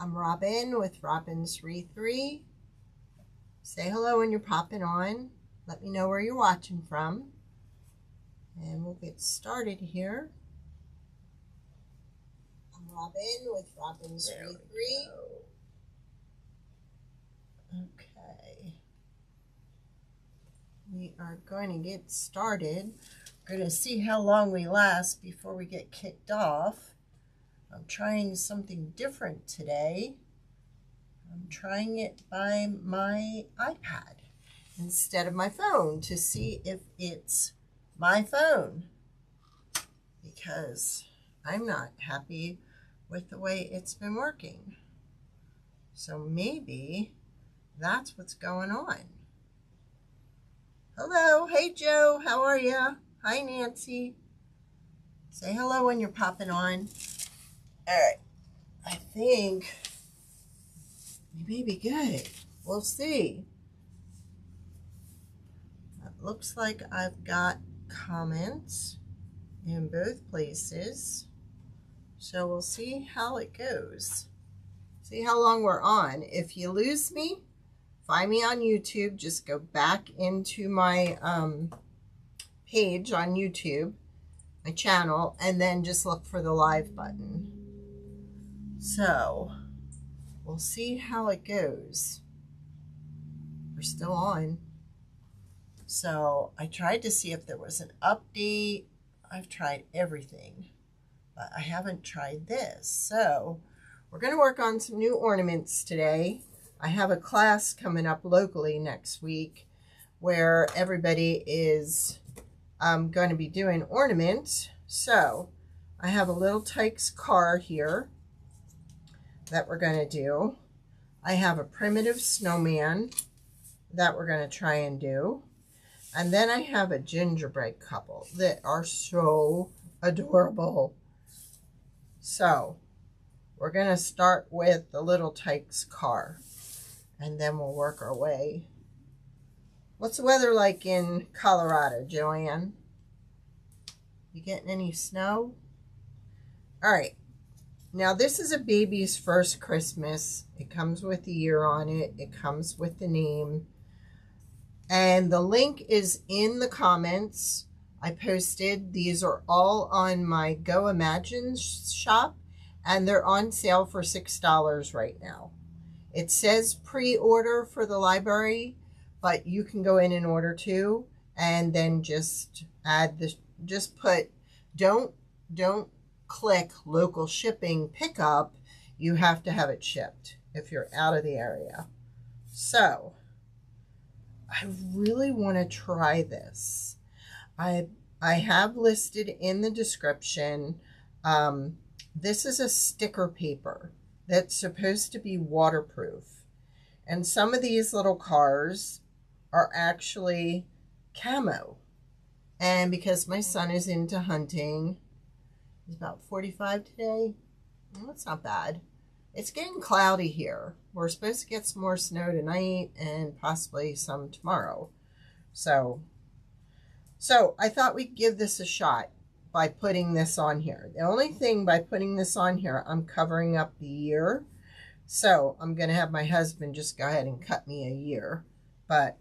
I'm Robin with robinswreathery. Say hello when you're popping on. Let me know where you're watching from. And we'll get started here. I'm Robin with robinswreathery. Okay. We are going to get started. We're going to see how long we last before we get kicked off. I'm trying something different today. I'm trying it by my iPad instead of my phone to see if it's my phone, because I'm not happy with the way it's been working. So maybe that's what's going on. Hello, hey Joe, how are you? Hi Nancy. Say hello when you're popping on. All right, I think we may be good. We'll see. It looks like I've got comments in both places. So we'll see how it goes. See how long we're on. If you lose me, find me on YouTube. Just go back into my page on YouTube, my channel, and then just look for the live button. So we'll see how it goes. We're still on. So I tried to see if there was an update. I've tried everything, but I haven't tried this. So we're going to work on some new ornaments today. I have a class coming up locally next week where everybody is going to be doing ornaments. So I have a little Tyke's car here that we're going to do. I have a primitive snowman that we're going to try and do. And then I have a gingerbread couple that are so adorable. So we're going to start with the little Tyke's car, and then we'll work our way. What's the weather like in Colorado, Joanne? You getting any snow? All right. Now, this is a baby's first Christmas. It comes with the year on it. It comes with the name. And the link is in the comments. I posted. These are all on my Goimagine shop, and they're on sale for $6 right now. It says pre-order for the library, but you can go in and order too, and then just add this. Just put, don't click local shipping pickup. You have to have it shipped if you're out of the area. So I really want to try this. I have listed in the description. This is a sticker paper that's supposed to be waterproof, and some of these little cars are actually camo. And because my son is into hunting, he's about 45 today. Well, that's not bad. It's getting cloudy here. We're supposed to get some more snow tonight and possibly some tomorrow. So I thought we'd give this a shot by putting this on here. The only thing by putting this on here, I'm covering up the year. So I'm going to have my husband just go ahead and cut me a year. But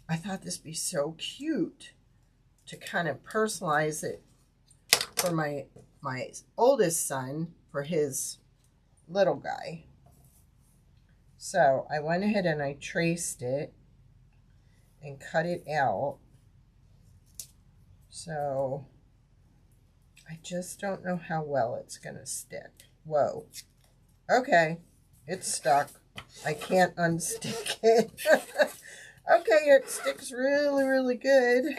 I thought this would be so cute to kind of personalize it for my oldest son, for his little guy. So I went ahead and I traced it and cut it out. So I just don't know how well it's going to stick. Whoa. Okay. It's stuck. I can't unstick it. Okay, it sticks really, really good.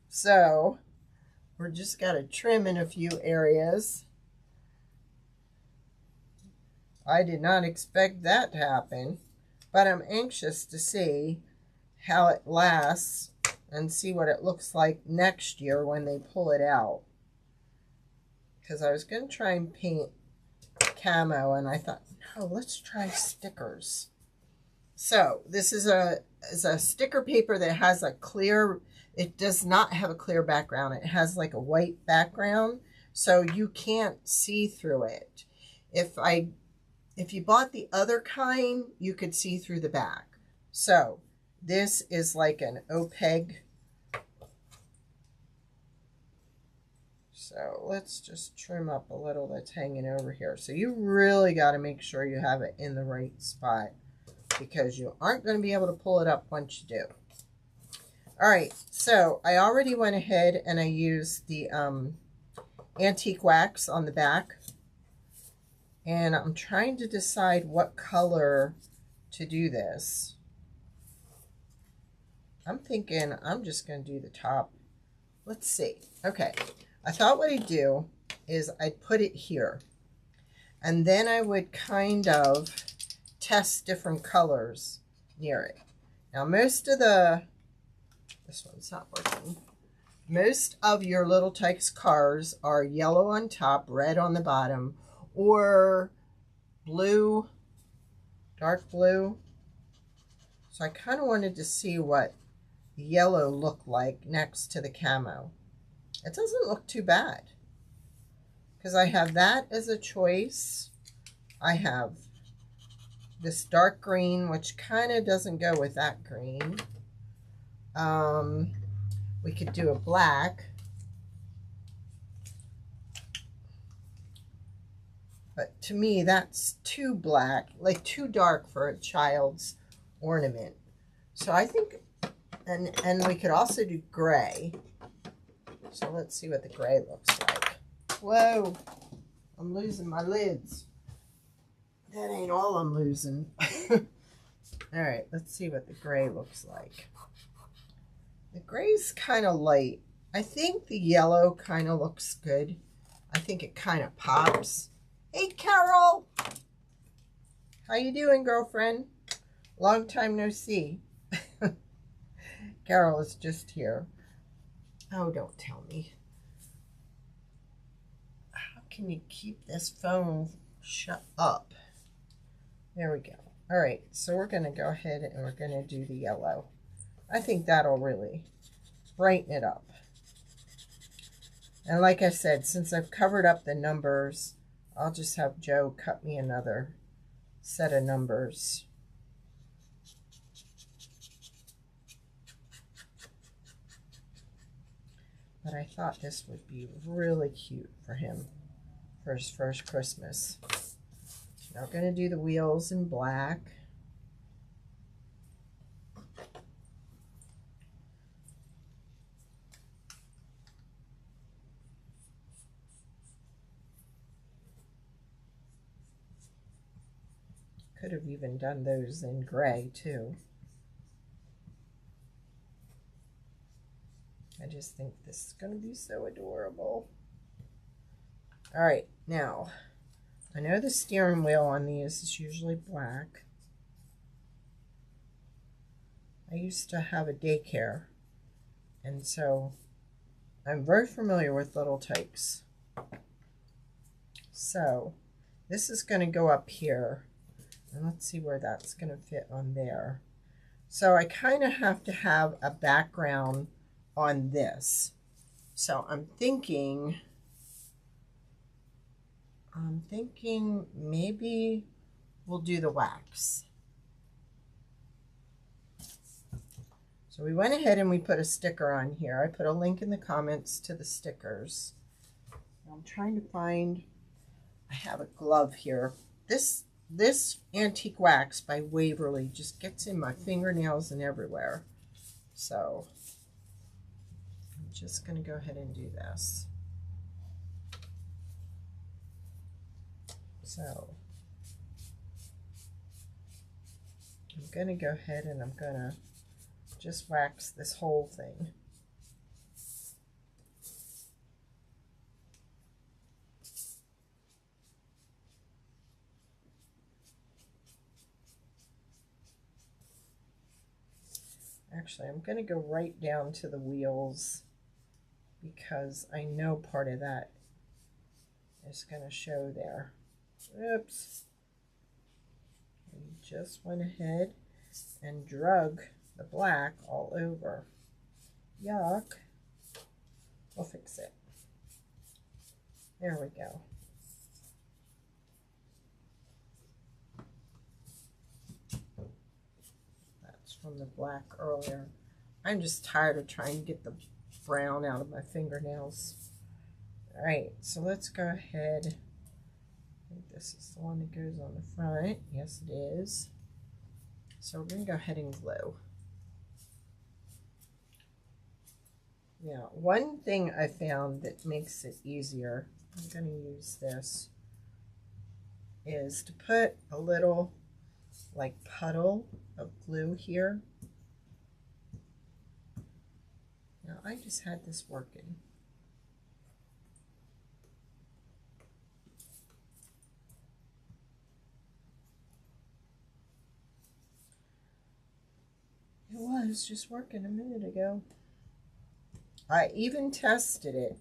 So we're just got to trim in a few areas. I did not expect that to happen, but I'm anxious to see how it lasts and see what it looks like next year when they pull it out. Because I was going to try and paint camo, and I thought, no, let's try stickers. So this is a sticker paper that has a clear, it does not have a clear background. It has like a white background, so you can't see through it. If you bought the other kind, you could see through the back. So this is like an opaque. So let's just trim up a little that's hanging over here. So you really got to make sure you have it in the right spot, because you aren't going to be able to pull it up once you do. All right, so I already went ahead and I used the antique wax on the back. And I'm trying to decide what color to do this. I'm thinking I'm just going to do the top. Let's see. Okay, I thought what I'd do is I'd put it here. And then I would kind of test different colors near it. Now most of the, this one's not working. Most of your Little Tikes cars are yellow on top, red on the bottom, or blue, dark blue. So I kind of wanted to see what the yellow looked like next to the camo. It doesn't look too bad, because I have that as a choice. I have this dark green, which kind of doesn't go with that green. We could do a black. But to me, that's too black, like too dark for a child's ornament. So I think, and we could also do gray. So let's see what the gray looks like. Whoa, I'm losing my lids. That ain't all I'm losing. All right, let's see what the gray looks like. The gray's kind of light. I think the yellow kind of looks good. I think it kind of pops. Hey, Carol. How you doing, girlfriend? Long time no see. Carol is just here. Oh, don't tell me. How can you keep this phone shut up? There we go. All right, so we're going to go ahead and we're going to do the yellow. I think that'll really brighten it up. And like I said, since I've covered up the numbers, I'll just have Joe cut me another set of numbers. But I thought this would be really cute for him for his first Christmas. Now we're going to do the wheels in black. Could have even done those in gray too. I just think this is going to be so adorable. All right, now, I know the steering wheel on these is usually black. I used to have a daycare, and so I'm very familiar with Little Tikes. So, this is going to go up here, and let's see where that's going to fit on there. So I kind of have to have a background on this. So I'm thinking maybe we'll do the wax. So we went ahead and we put a sticker on here. I put a link in the comments to the stickers. I'm trying to find, I have a glove here. This antique wax by Waverly just gets in my fingernails and everywhere. So I'm just going to go ahead and do this. So I'm going to go ahead and I'm going to just wax this whole thing. Actually, I'm going to go right down to the wheels because I know part of that is going to show there. Oops. We just went ahead and drug the black all over. Yuck. We'll fix it. There we go. from the black earlier. I'm just tired of trying to get the brown out of my fingernails. All right, so let's go ahead. I think this is the one that goes on the front. Yes, it is. So we're going to go ahead and glue. Now, one thing I found that makes it easier, I'm going to use this, is to put a little like puddle of glue here. Now, I just had this working. It was just working a minute ago. I even tested it.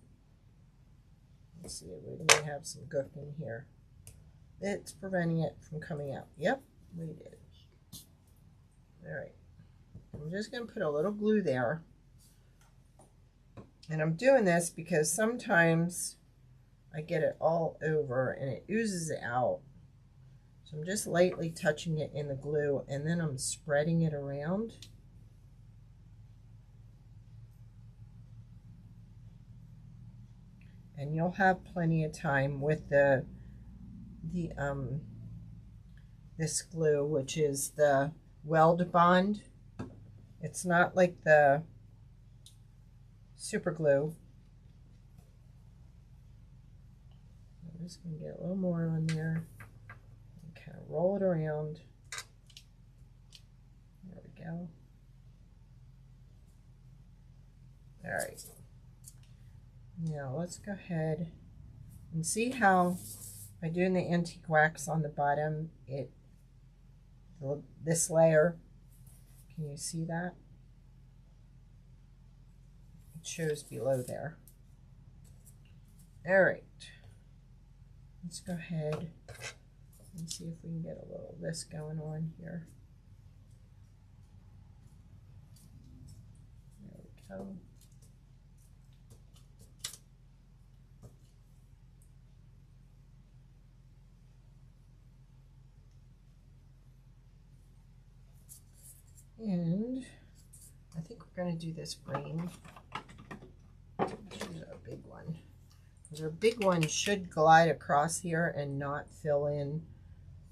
Let's see, we may have some gook in here. It's preventing it from coming out. Yep, we did. All right. I'm just going to put a little glue there. And I'm doing this because sometimes I get it all over and it oozes out. So I'm just lightly touching it in the glue and then I'm spreading it around. And you'll have plenty of time with this glue, which is the Weld Bond. It's not like the super glue. I'm just going to get a little more on there and kind of roll it around. There we go. All right. Now let's go ahead and see how by doing the antique wax on the bottom, this layer, can you see that? It shows below there. All right, let's go ahead and see if we can get a little of this going on here. There we go. And I think we're going to do this green. Choose our big one. Because our big one should glide across here and not fill in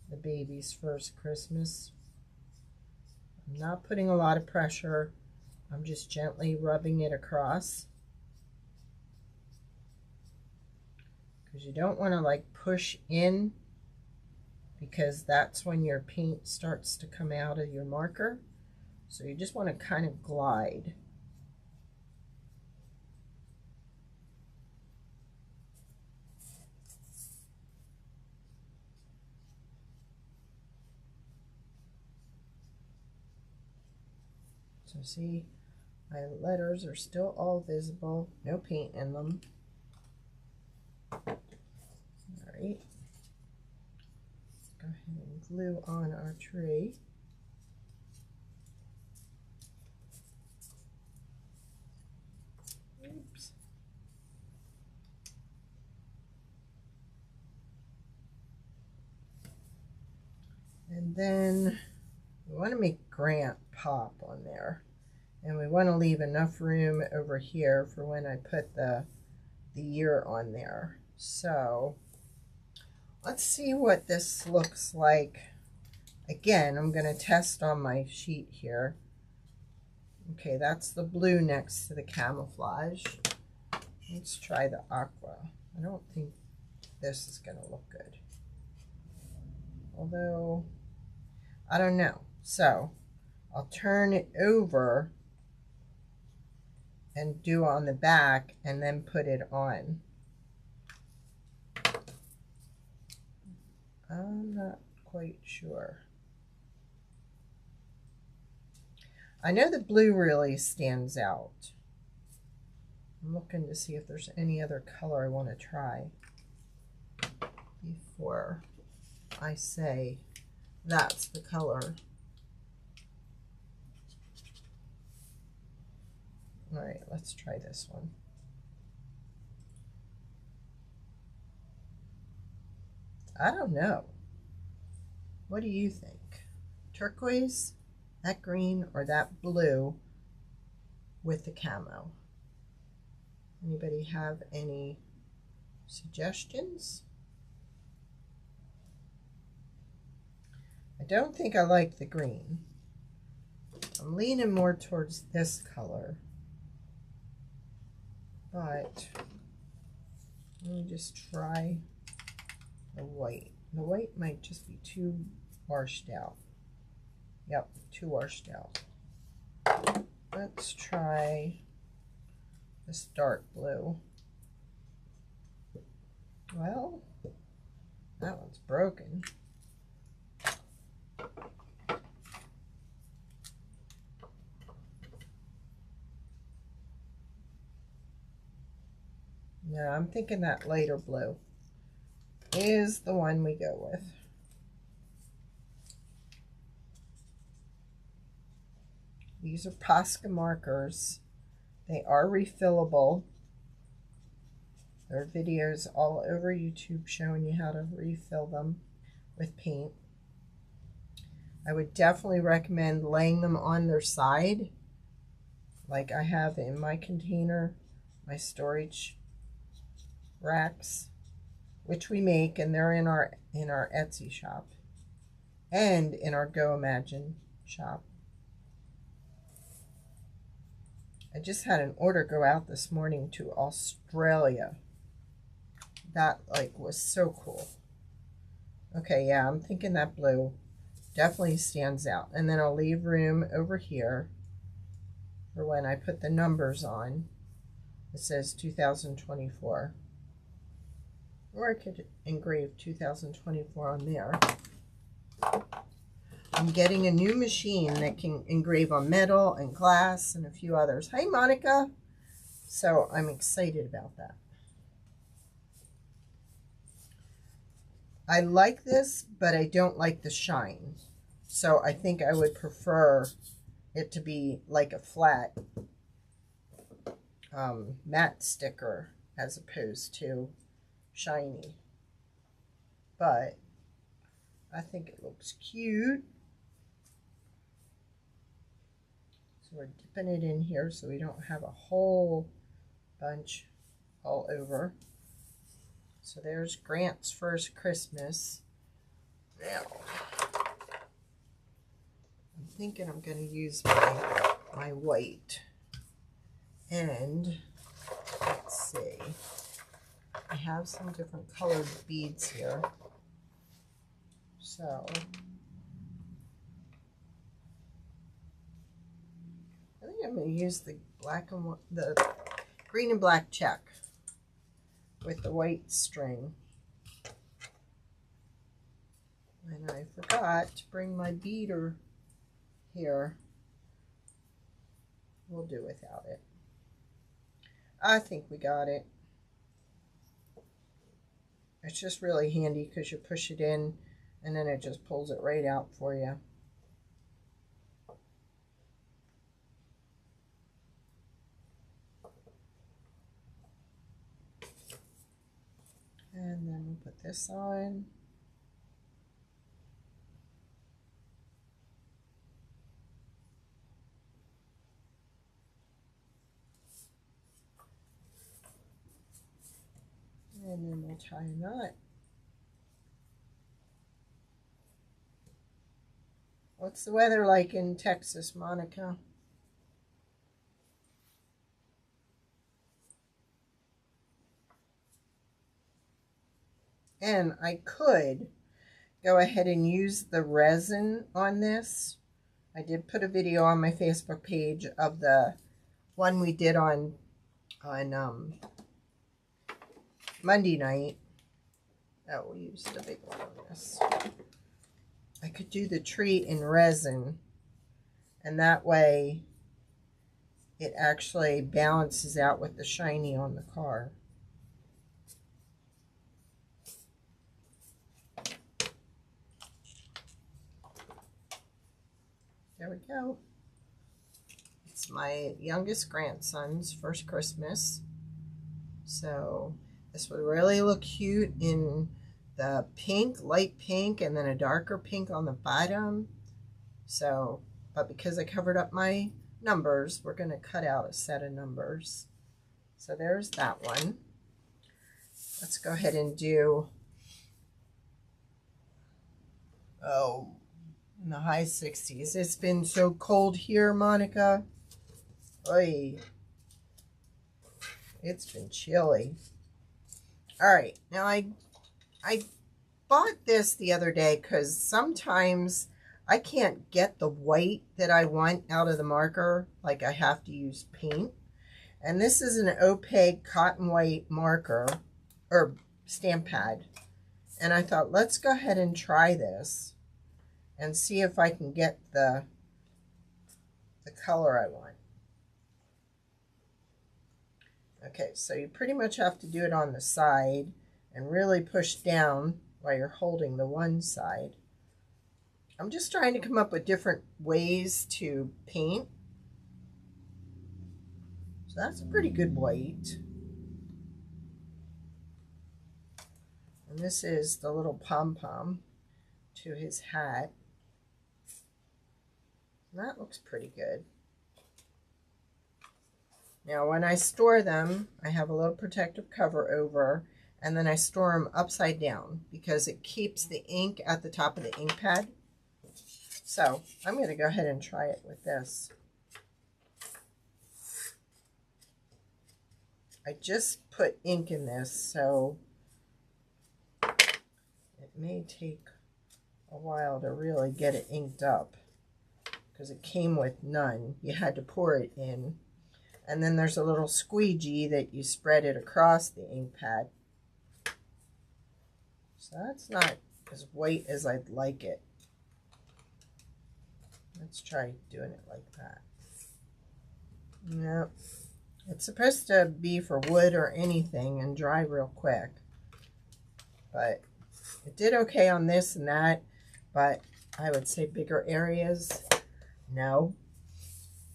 the baby's first Christmas. I'm not putting a lot of pressure. I'm just gently rubbing it across. Because you don't want to like push in, because that's when your paint starts to come out of your marker. So you just want to kind of glide. So see, my letters are still all visible, no paint in them. All right, let's go ahead and glue on our tree. Oops. And then we want to make Grant pop on there. And we want to leave enough room over here for when I put the year on there. So let's see what this looks like. Again, I'm going to test on my sheet here. Okay, that's the blue next to the camouflage. Let's try the aqua. I don't think this is going to look good. Although, I don't know. So, I'll turn it over and do on the back and then put it on. I'm not quite sure. I know the blue really stands out. I'm looking to see if there's any other color I want to try before I say that's the color. All right, let's try this one. I don't know. What do you think? Turquoise? that green or that blue with the camo. Anybody have any suggestions? I don't think I like the green. I'm leaning more towards this color. But let me just try the white. The white might just be too washed out. Yep, too washed out. Let's try this dark blue. Well, that one's broken. No, I'm thinking that lighter blue is the one we go with. These are Posca markers. They are refillable. There are videos all over YouTube showing you how to refill them with paint. I would definitely recommend laying them on their side, like I have in my container, my storage racks, which we make, and they're in our Etsy shop and in our Goimagine shop. I just had an order go out this morning to Australia. That was so cool. Okay, yeah, I'm thinking that blue definitely stands out. And then I'll leave room over here for when I put the numbers on. It says 2024. Or I could engrave 2024 on there. I'm getting a new machine that can engrave on metal and glass and a few others. Hi, Monica. So I'm excited about that. I like this, but I don't like the shine. So I think I would prefer it to be like a flat matte sticker as opposed to shiny. But I think it looks cute. So we're dipping it in here so we don't have a whole bunch all over. So there's Grant's first Christmas. Now, I'm thinking I'm going to use my white. And let's see. I have some different colored beads here. So I think I'm going to use the green and black check with the white string. And I forgot to bring my beader here. We'll do without it. I think we got it. It's just really handy because you push it in and then it just pulls it right out for you. And then we'll put this on. And then we'll tie a knot. What's the weather like in Texas, Monica? And I could go ahead and use the resin on this. I did put a video on my Facebook page of the one we did on Monday night. Oh, we'll use the big one on this. I could do the tree in resin, and that way it actually balances out with the shiny on the car. There we go. It's my youngest grandson's first Christmas. So this would really look cute in the pink, light pink, and then a darker pink on the bottom. So but because I covered up my numbers, we're going to cut out a set of numbers. So there's that one. Let's go ahead and do, in the high 60s. It's been so cold here, Monica. Oy. It's been chilly. All right, now I bought this the other day because sometimes I can't get the white that I want out of the marker. Like I have to use paint. And this is an opaque cotton white marker or stamp pad. And I thought, let's go ahead and try this and see if I can get the color I want. Okay, so you pretty much have to do it on the side and really push down while you're holding the one side. I'm just trying to come up with different ways to paint. So that's a pretty good white. And this is the little pom-pom to his hat. And that looks pretty good. Now when I store them, I have a little protective cover over, and then I store them upside down because it keeps the ink at the top of the ink pad. So I'm going to go ahead and try it with this. I just put ink in this, so it may take a while to really get it inked up because it came with none. You had to pour it in. And then there's a little squeegee that you spread it across the ink pad. So that's not as white as I'd like it. Let's try doing it like that. No, it's supposed to be for wood or anything and dry real quick. But it did okay on this and that, but I would say bigger areas, no.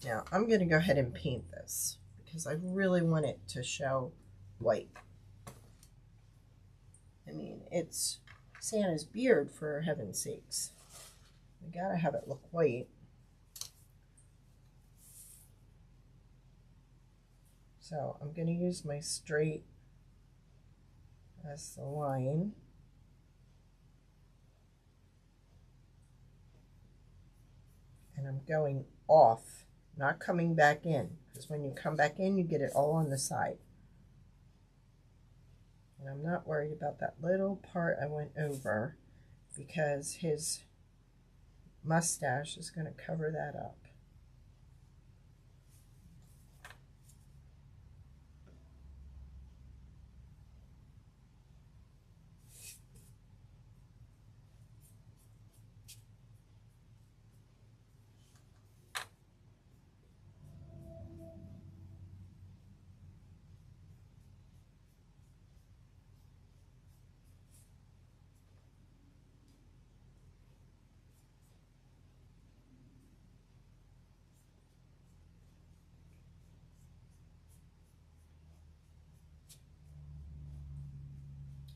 Now I'm going to go ahead and paint this because I really want it to show white. I mean, it's Santa's beard, for heaven's sakes. We gotta have it look white. So I'm going to use my straight as the line. And I'm going off, not coming back in, because when you come back in, you get it all on the side. And I'm not worried about that little part I went over because his mustache is going to cover that up.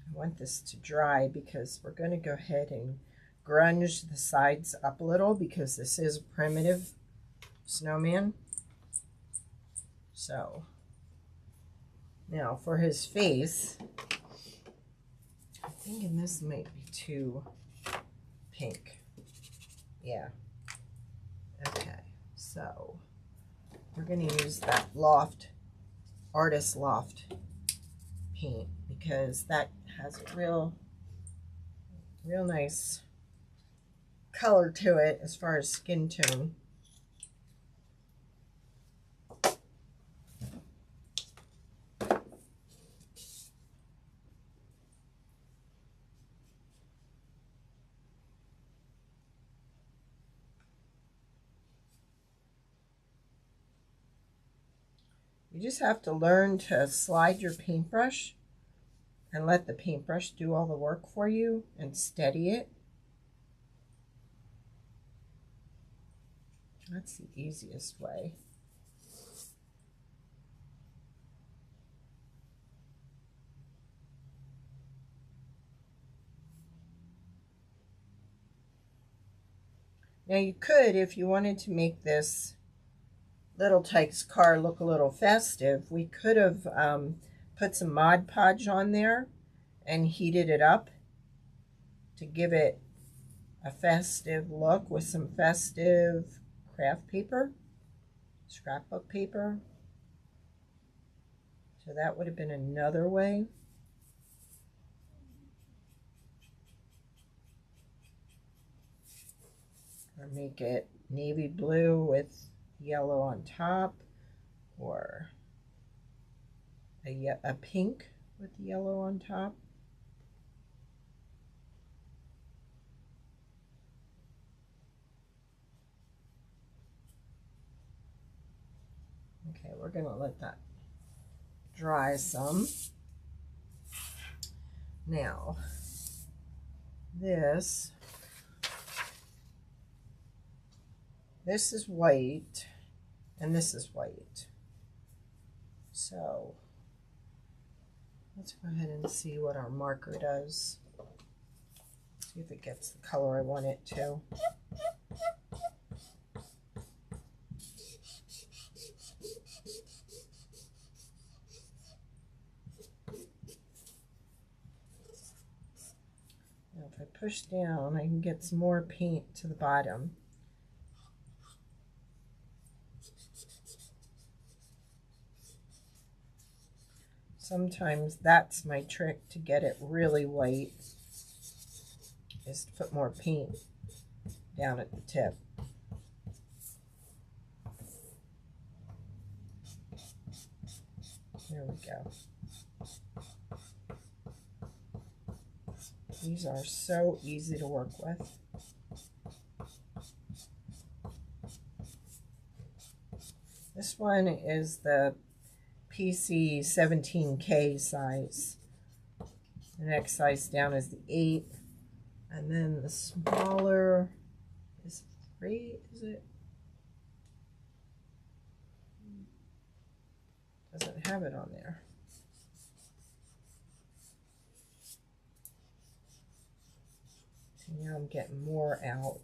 I want this to dry because we're going to go ahead and grunge the sides up a little because this is a primitive snowman. So now for his face, I'm thinking this might be too pink. Yeah. Okay, so we're going to use that Artist Loft paint because that has a real nice color to it as far as skin tone. You just have to learn to slide your paintbrush and let the paintbrush do all the work for you and steady it. That's the easiest way. Now you could, if you wanted to make this Little Tyke's car look a little festive, we could have put some Mod Podge on there and heated it up to give it a festive look with some festive craft paper, scrapbook paper. So that would have been another way. Or make it navy blue with yellow on top, or a pink with yellow on top. Okay, we're going to let that dry some. Now, this is white, and this is white. So, let's go ahead and see what our marker does. See if it gets the color I want it to. Now, if I push down, I can get some more paint to the bottom. Sometimes that's my trick to get it really white, is to put more paint down at the tip. There we go. These are so easy to work with. This one is the PC 17K size. The next size down is the 8. And then the smaller is 3, is it? Doesn't have it on there. See, now I'm getting more out.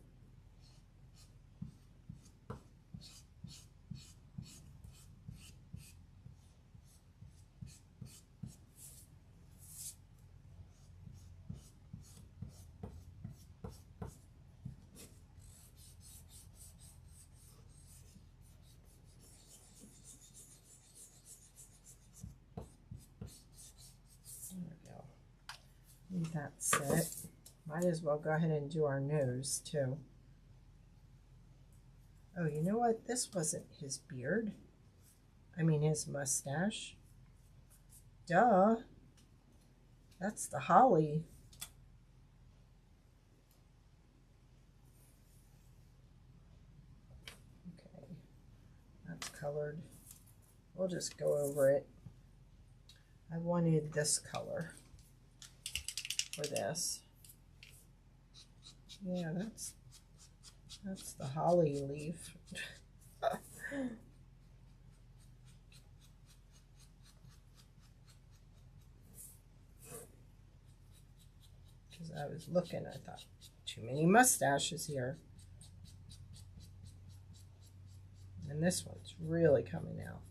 Leave that sit. Might as well go ahead and do our nose too. Oh, you know what? This wasn't his beard. I mean his mustache. Duh. That's the holly. Okay. That's colored. We'll just go over it. I wanted this color for this. Yeah, that's the holly leaf. Because I was looking, I thought, too many mustaches here. And this one's really coming out.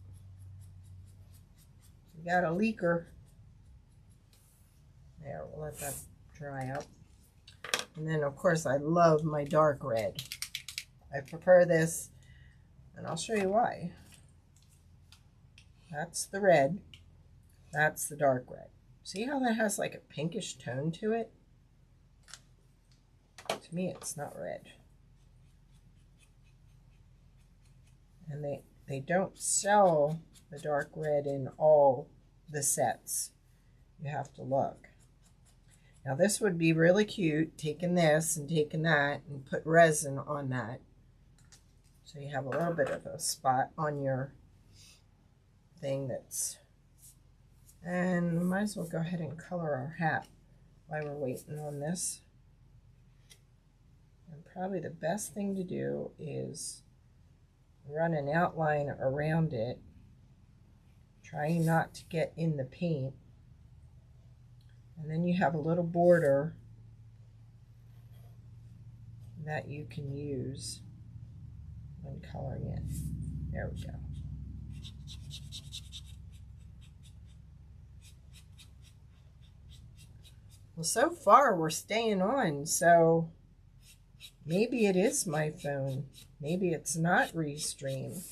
We got a leaker. There, we'll let that dry out. And then, of course, I love my dark red. I prefer this, and I'll show you why. That's the red. That's the dark red. See how that has like a pinkish tone to it? To me, it's not red. And they don't sell the dark red in all the sets. You have to look. Now this would be really cute, taking this and taking that and put resin on that. So you have a little bit of a spot on your thing that's... And we might as well go ahead and color our hat while we're waiting on this. And probably the best thing to do is run an outline around it, trying not to get in the paint. And then you have a little border that you can use when coloring it. There we go. Well, so far we're staying on, so maybe it is my phone. Maybe it's not Restream.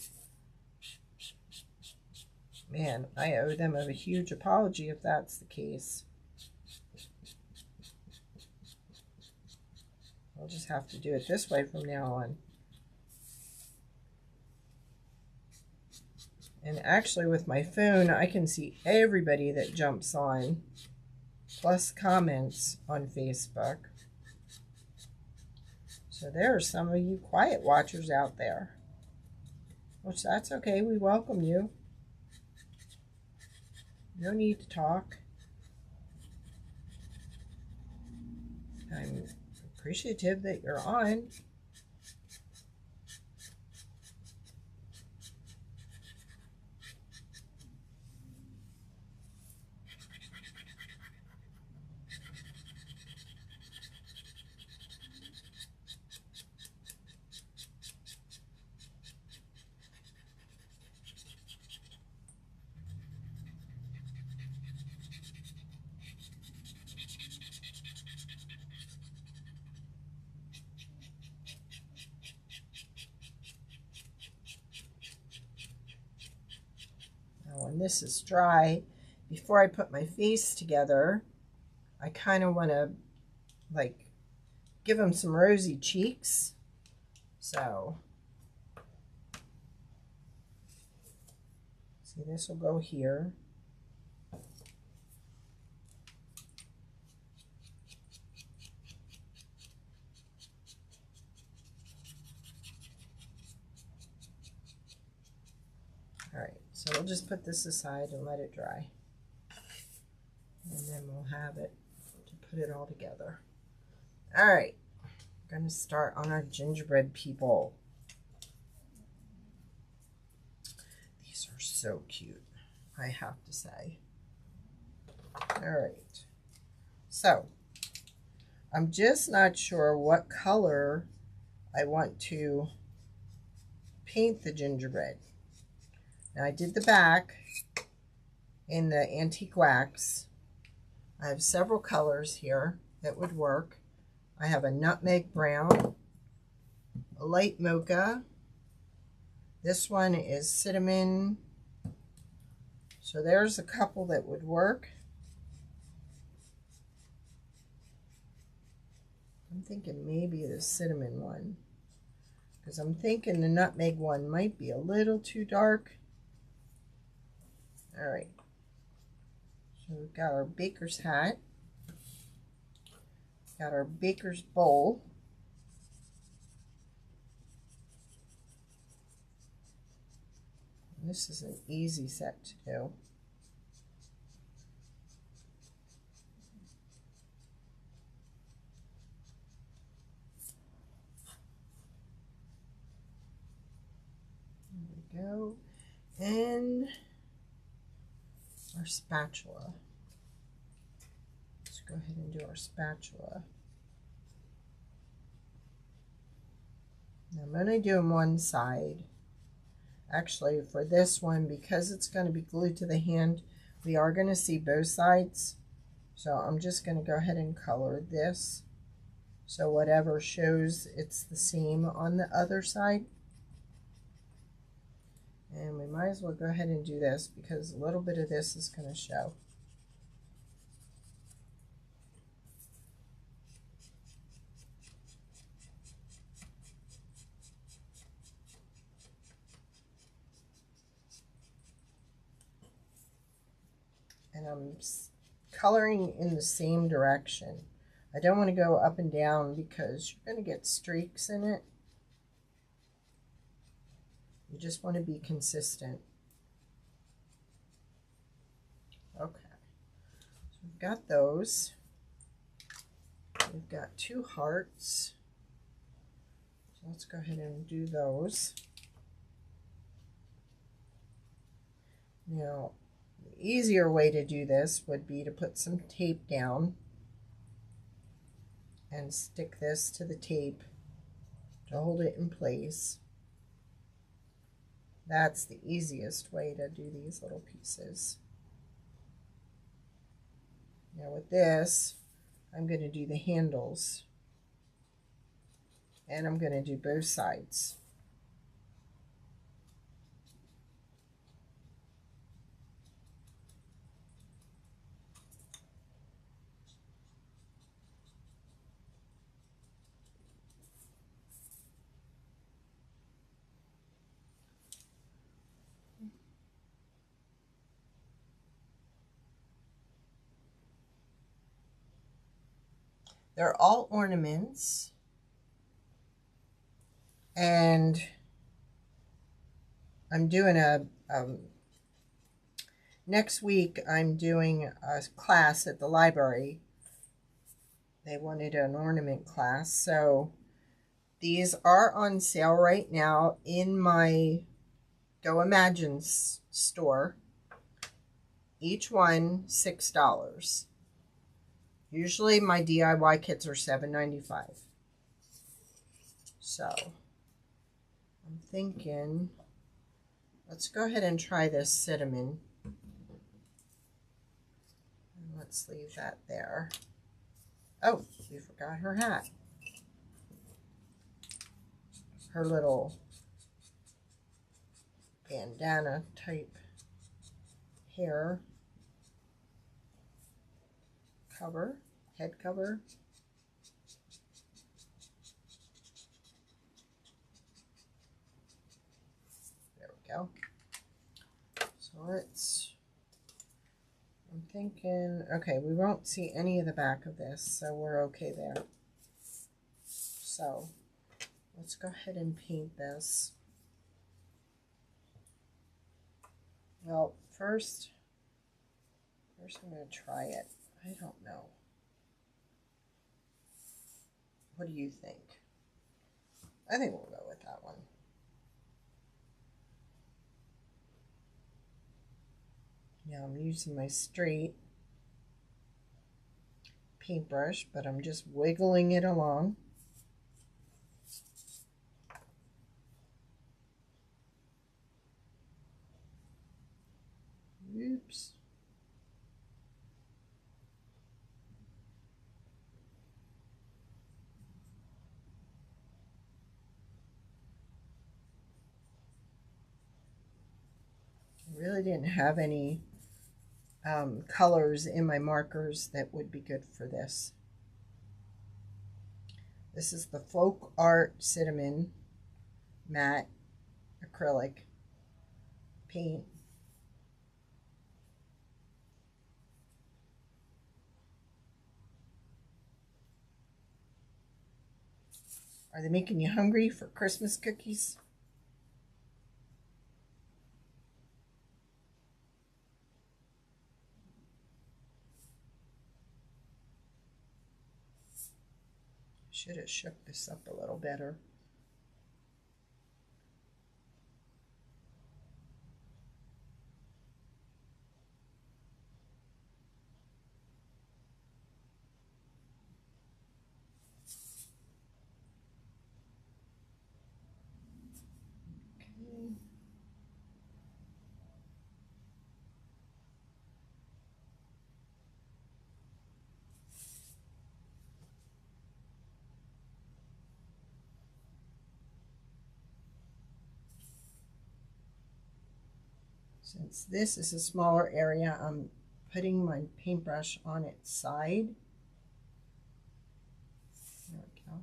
Man, I owe them a huge apology if that's the case. I'll just have to do it this way from now on. And actually with my phone, I can see everybody that jumps on, plus comments on Facebook. So there are some of you quiet watchers out there, which that's okay. We welcome you. No need to talk. I'm appreciative that you're on. When this is dry, before I put my face together, I kind of want to like give them some rosy cheeks. So see, this will go here. All right, so we'll just put this aside and let it dry. And then we'll have it to put it all together. All right, I'm going to start on our gingerbread people. These are so cute, I have to say. All right, so I'm just not sure what color I want to paint the gingerbread. Now I did the back in the antique wax. I have several colors here that would work. I have a nutmeg brown, a light mocha. This one is cinnamon. So there's a couple that would work. I'm thinking maybe the cinnamon one, because I'm thinking the nutmeg one might be a little too dark. All right, so we've got our baker's hat, got our baker's bowl, and this is an easy set to do. There we go, and our spatula. Let's go ahead and do our spatula. Now I'm going to do them one side. Actually, for this one, because it's going to be glued to the hand, we are going to see both sides. So I'm just going to go ahead and color this. So whatever shows, it's the same on the other side. And we might as well go ahead and do this because a little bit of this is going to show. And I'm coloring in the same direction. I don't want to go up and down because you're going to get streaks in it. You just want to be consistent. Okay, so we've got those. We've got 2 hearts. So let's go ahead and do those. Now, the easier way to do this would be to put some tape down and stick this to the tape to hold it in place. That's the easiest way to do these little pieces. Now with this, I'm going to do the handles, and I'm going to do both sides. They're all ornaments, and I'm doing next week I'm doing a class at the library. They wanted an ornament class, so these are on sale right now in my Goimagine store. Each one $6. Usually my DIY kits are $7.95. So I'm thinking, let's go ahead and try this cinnamon. And let's leave that there. Oh, we forgot her hat. Her little bandana type hair cover, head cover. There we go. So I'm thinking, okay, we won't see any of the back of this, so we're okay there. So let's go ahead and paint this. Well, first I'm going to try it. I don't know. What do you think? I think we'll go with that one. Now I'm using my straight paintbrush, but I'm just wiggling it along. Oops. I really didn't have any colors in my markers that would be good for this. This is the Folk Art Cinnamon Matte Acrylic Paint. Are they making you hungry for Christmas cookies? Should have shook this up a little better. Okay. Since this is a smaller area, I'm putting my paintbrush on its side. There we go.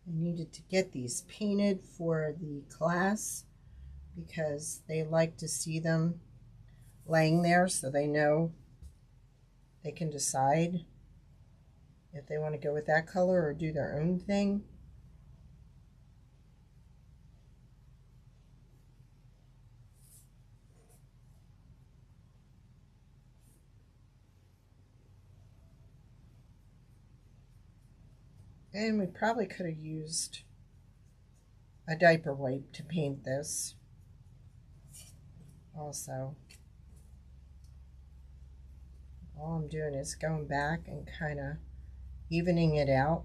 I needed to get these painted for the class because they like to see them laying there so they know they can decide if they want to go with that color or do their own thing. And we probably could have used a diaper wipe to paint this also. All I'm doing is going back and kind of evening it out,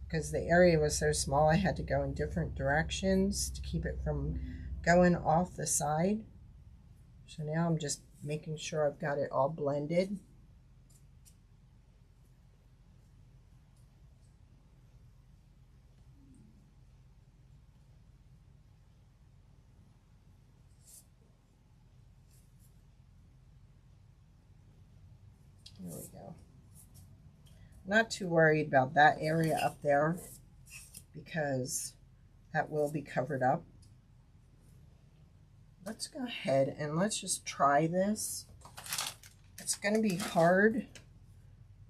because the area was so small I had to go in different directions to keep it from going off the side. So now I'm just making sure I've got it all blended. There we go. Not too worried about that area up there because that will be covered up. Let's go ahead and let's just try this. It's going to be hard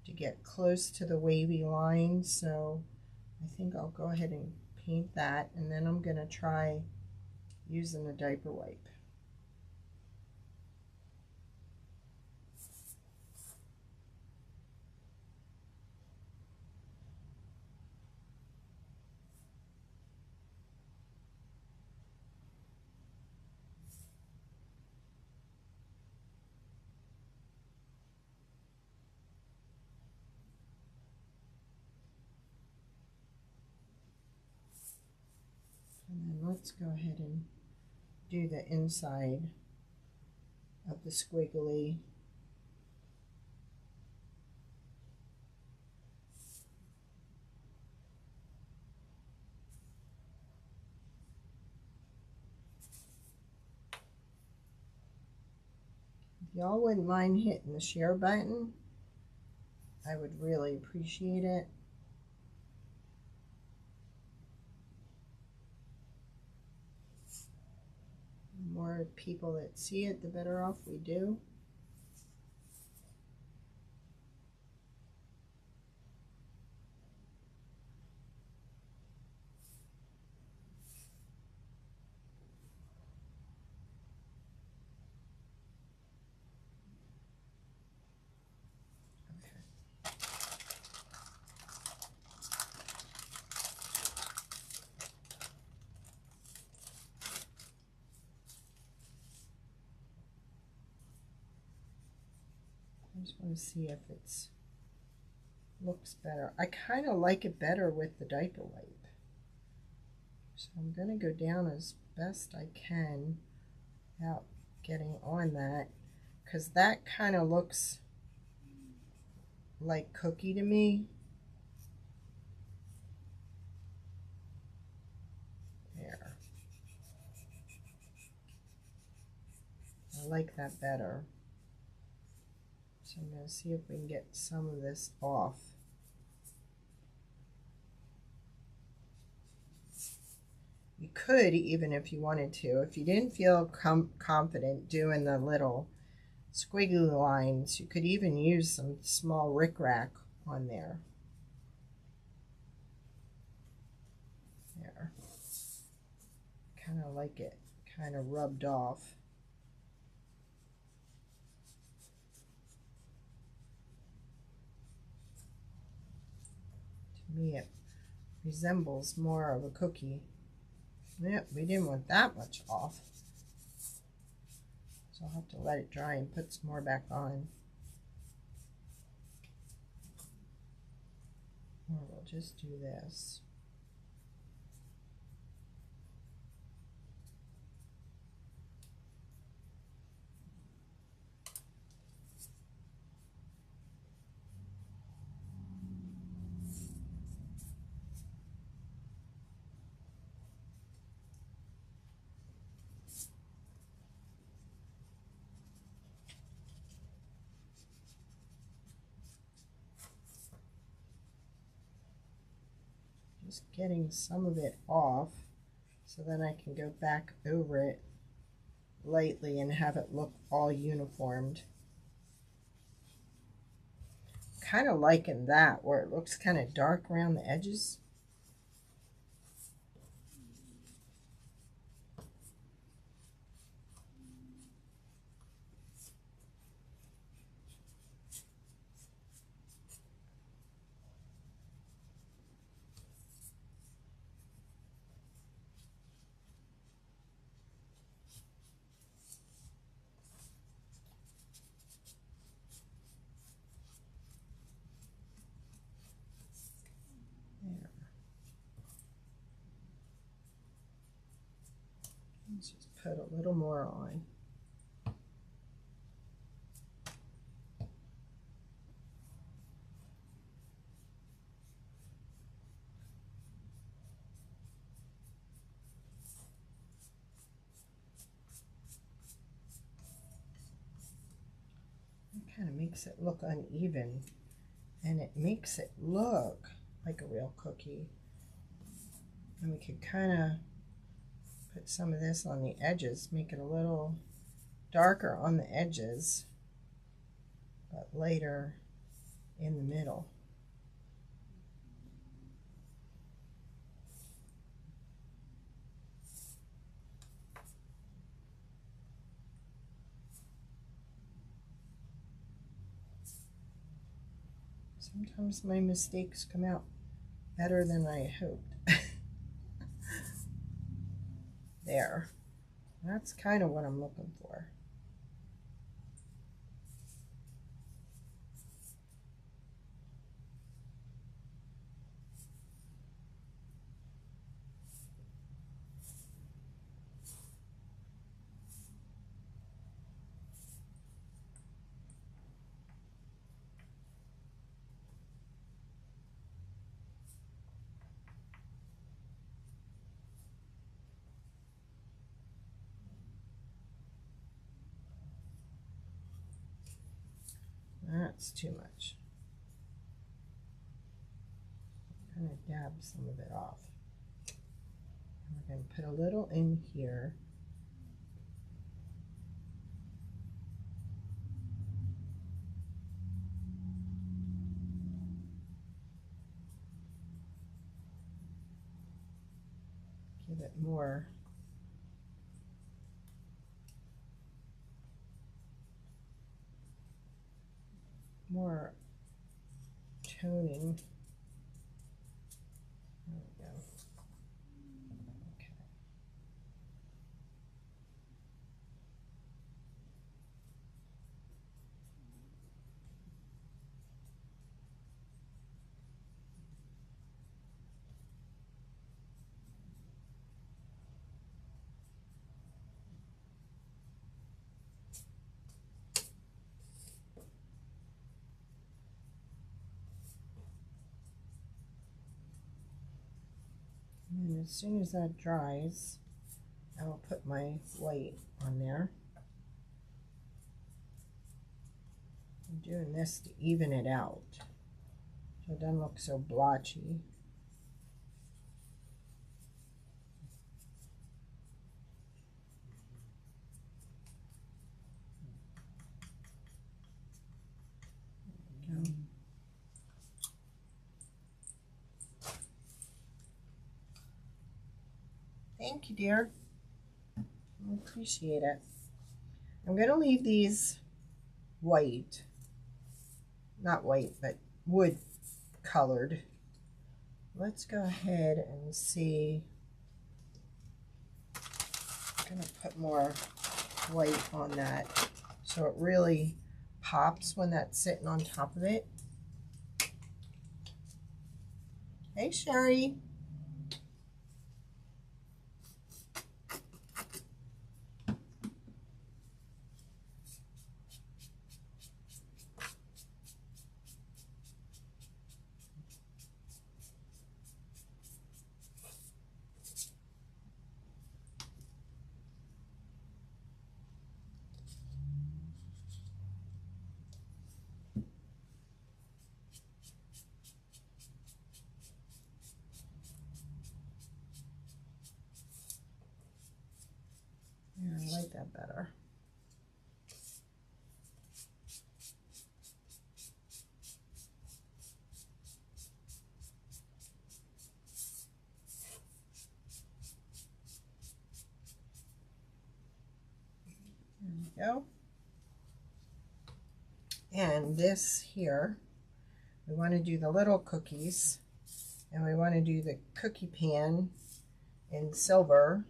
to get close to the wavy line, so I think I'll go ahead and paint that, and then I'm going to try using a diaper wipe. And then let's go ahead and do the inside of the squiggly. If y'all wouldn't mind hitting the share button, I would really appreciate it. The more people that see it, the better off we do. I just want to see if it's looks better. I kind of like it better with the diaper wipe. So I'm going to go down as best I can without getting on that, because that kind of looks like cookie to me. There. I like that better. So I'm going to see if we can get some of this off. You could, even if you wanted to, if you didn't feel confident doing the little squiggly lines, you could even use some small rickrack on there. There. Kind of like it kind of rubbed off. To me, it resembles more of a cookie. Yep, we didn't want that much off. So I'll have to let it dry and put some more back on. Or we'll just do this. Just getting some of it off so then I can go back over it lightly and have it look all uniformed. Kind of liking that, where it looks kind of dark around the edges. Let's just put a little more on. It kind of makes it look uneven, and it makes it look like a real cookie. And we could kind of put some of this on the edges, make it a little darker on the edges, but lighter in the middle. Sometimes my mistakes come out better than I hoped. There. That's kind of what I'm looking for. That's too much. I'm going to dab some of it off. And we're going to put a little in here. Give it more toning. There we go. Okay. And as soon as that dries, I will put my white on there. I'm doing this to even it out, so it doesn't look so blotchy. There we go. Thank you, dear. I appreciate it. I'm going to leave these white, not white, but wood colored. Let's go ahead and see. I'm going to put more white on that so it really pops when that's sitting on top of it. Hey, Sherry. Yeah, I like that better. There we go. And this here, we want to do the little cookies, and we want to do the cookie pan in silver.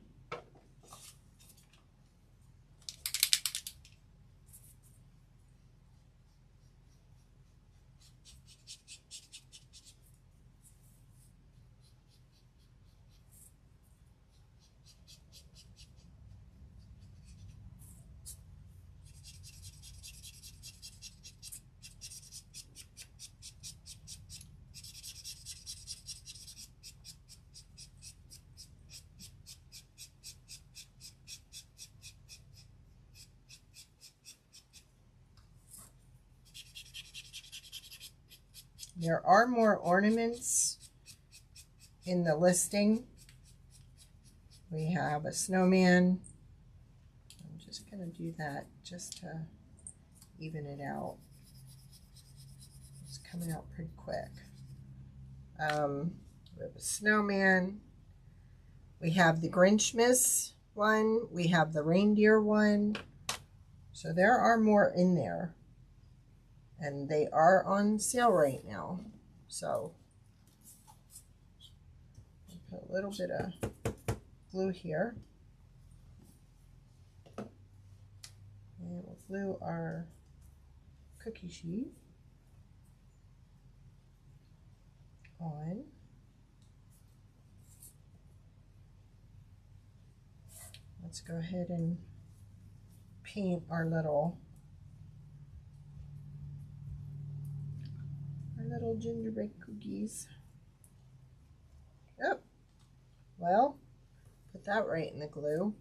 There are more ornaments in the listing. We have a snowman. I'm just going to do that just to even it out. It's coming out pretty quick. We have a snowman. We have the Grinchmas one. We have the reindeer one. So there are more in there. And they are on sale right now. So I'll put a little bit of glue here. And we'll glue our cookie sheet on. Let's go ahead and paint our little gingerbread cookies. Yep. Well, put that right in the glue.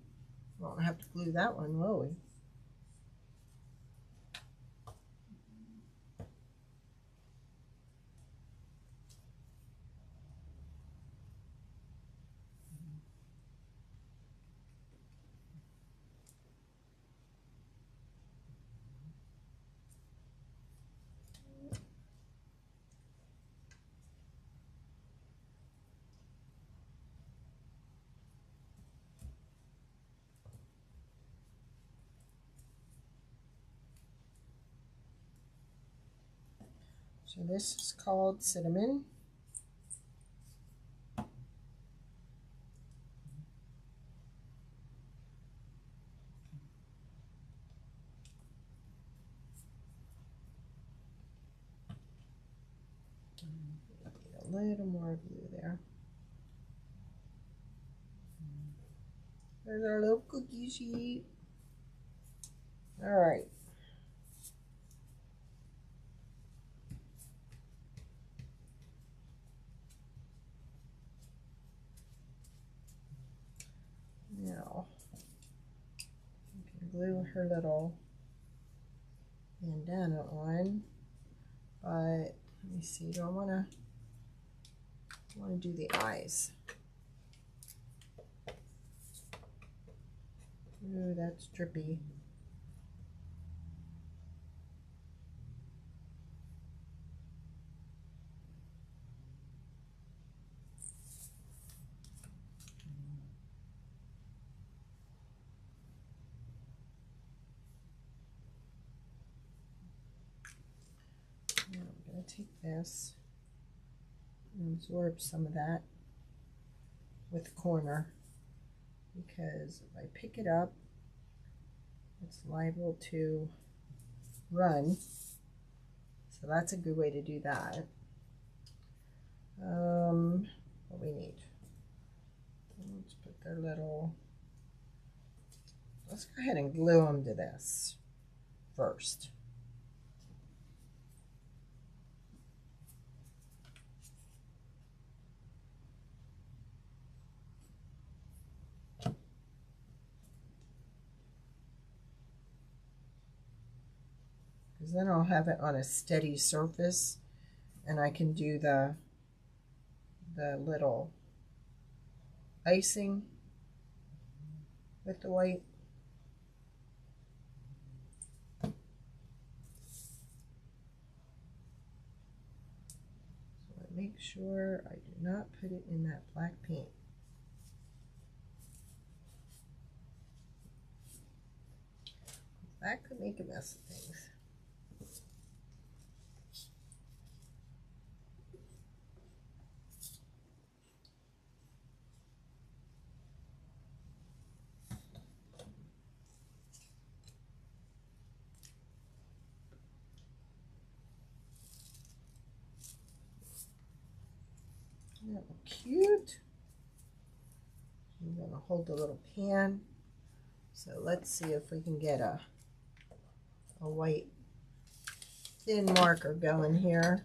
Won't have to glue that one, will we? So this is called cinnamon. A little more glue there. There's our little cookie sheet. All right. Now, you can glue her little bandana on, but let me see, do I want to do the eyes? Ooh, that's drippy. Now I'm going to take this and absorb some of that with the corner, because if I pick it up, it's liable to run. So that's a good way to do that. What we need. Let's put their little, let's go ahead and glue them to this first. Because then I'll have it on a steady surface and I can do the little icing with the white. So I make sure I do not put it in that black paint. That could make a mess of things. That look cute. I'm going to hold the little pan. So let's see if we can get a white thin marker going here.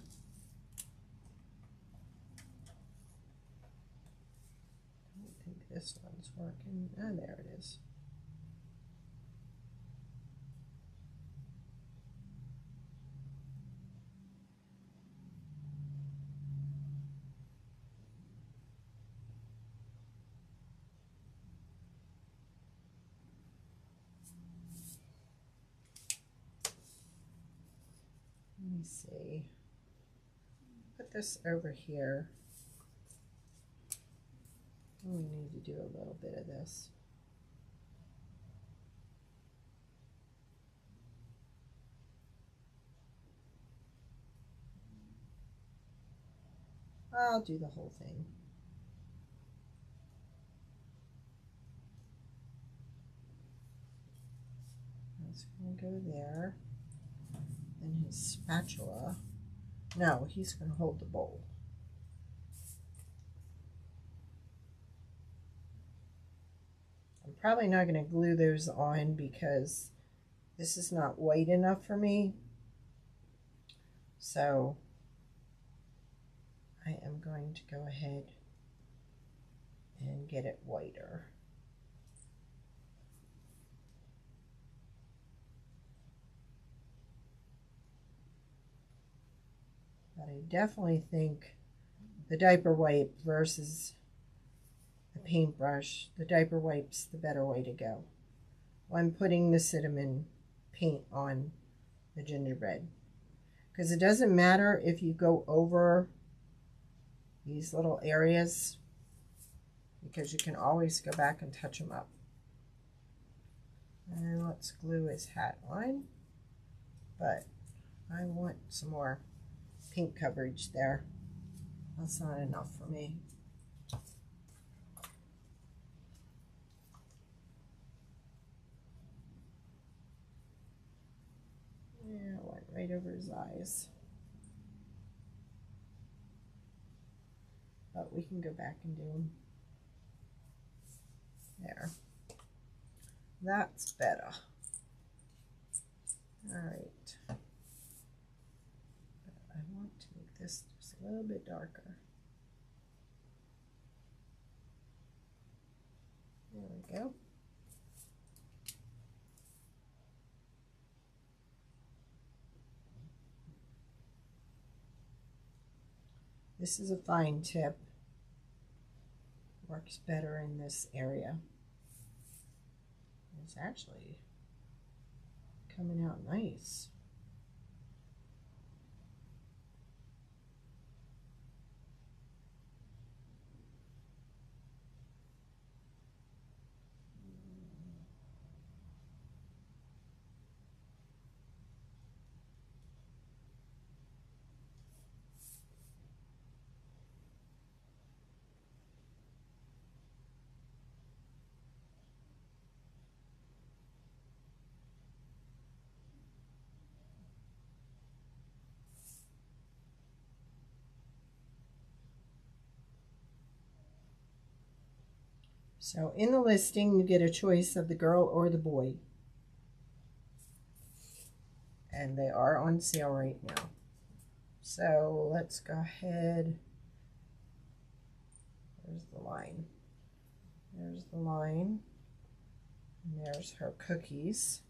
I don't think this one's working. Oh, there it is. me see. Put this over here. We need to do a little bit of this. I'll do the whole thing. That's going to go there. Then his spatula. No, he's going to hold the bowl. I'm probably not going to glue those on because this is not white enough for me. So I am going to go ahead and get it whiter. But I definitely think the diaper wipe versus the paintbrush, the diaper wipe's the better way to go. I'm putting the cinnamon paint on the gingerbread. Because it doesn't matter if you go over these little areas, because you can always go back and touch them up. And let's glue his hat on. But I want some more paint coverage there. That's not enough for me. Yeah, it went right over his eyes. But we can go back and do them. There. That's better. All right. I want to make this just a little bit darker. There we go. This is a fine tip. Works better in this area. It's actually coming out nice. So in the listing, you get a choice of the girl or the boy. And they are on sale right now. So let's go ahead. There's the line. There's the line. And there's her cookies.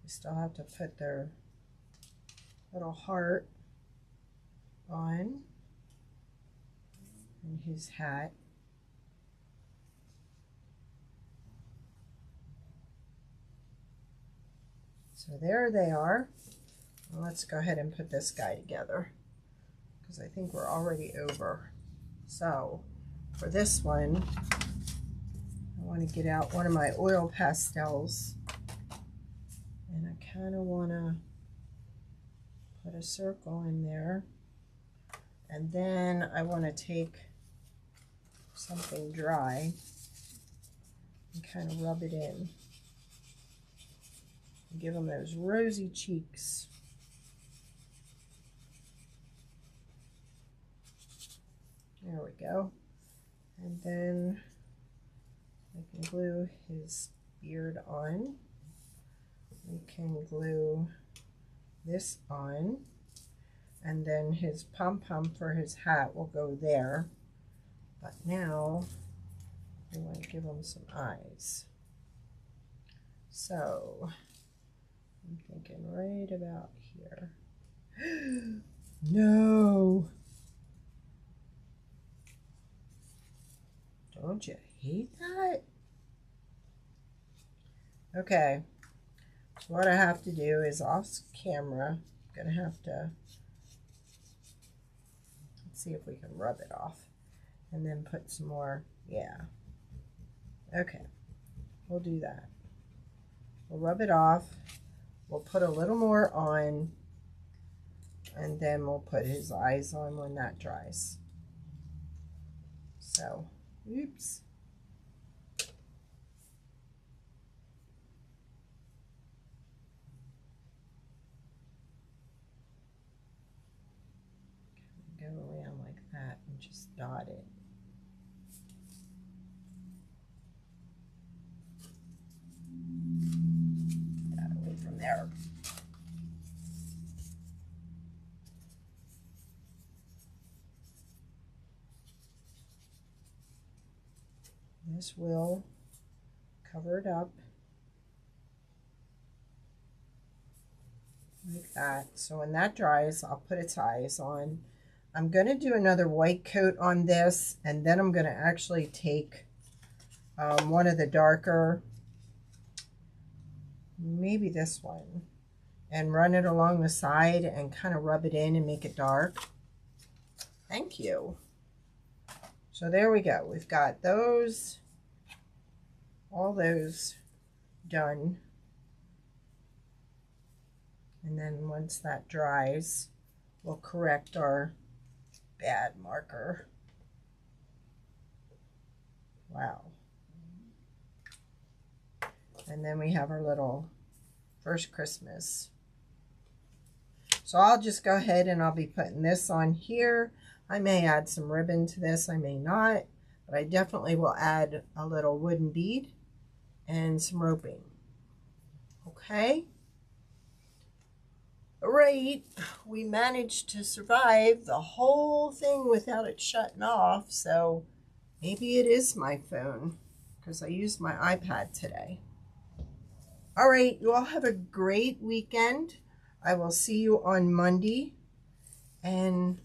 We still have to put their little heart on. And his hat. So there they are. Well, let's go ahead and put this guy together because I think we're already over. So for this one, I want to get out one of my oil pastels, and I kind of want to put a circle in there, and then I want to take something dry and kind of rub it in. Give them those rosy cheeks. There we go. And then I can glue his beard on. We can glue this on. And then his pom-pom for his hat will go there. But now we want to give him some eyes. So I'm thinking right about here. No! Don't you hate that? Okay, so what I have to do is off camera, I'm gonna have to, let's see if we can rub it off and then put some more. Yeah. Okay, we'll do that. We'll rub it off. We'll put a little more on, and then we'll put his eyes on when that dries. So, oops. Go around like that and just dot it. That away from there. This will cover it up like that. So when that dries, I'll put its eyes on. I'm going to do another white coat on this, and then I'm going to actually take one of the darker, maybe this one, and run it along the side and kind of rub it in and make it dark. Thank you. So there we go. We've got those, all those done. And then once that dries, we'll correct our bad marker. Wow. And then we have our little first Christmas. So I'll just go ahead and I'll be putting this on here. I may add some ribbon to this, I may not, but I definitely will add a little wooden bead and some roping. Okay. All right, we managed to survive the whole thing without it shutting off, so maybe it is my phone because I used my iPad today. All right, you all have a great weekend. I will see you on Monday, and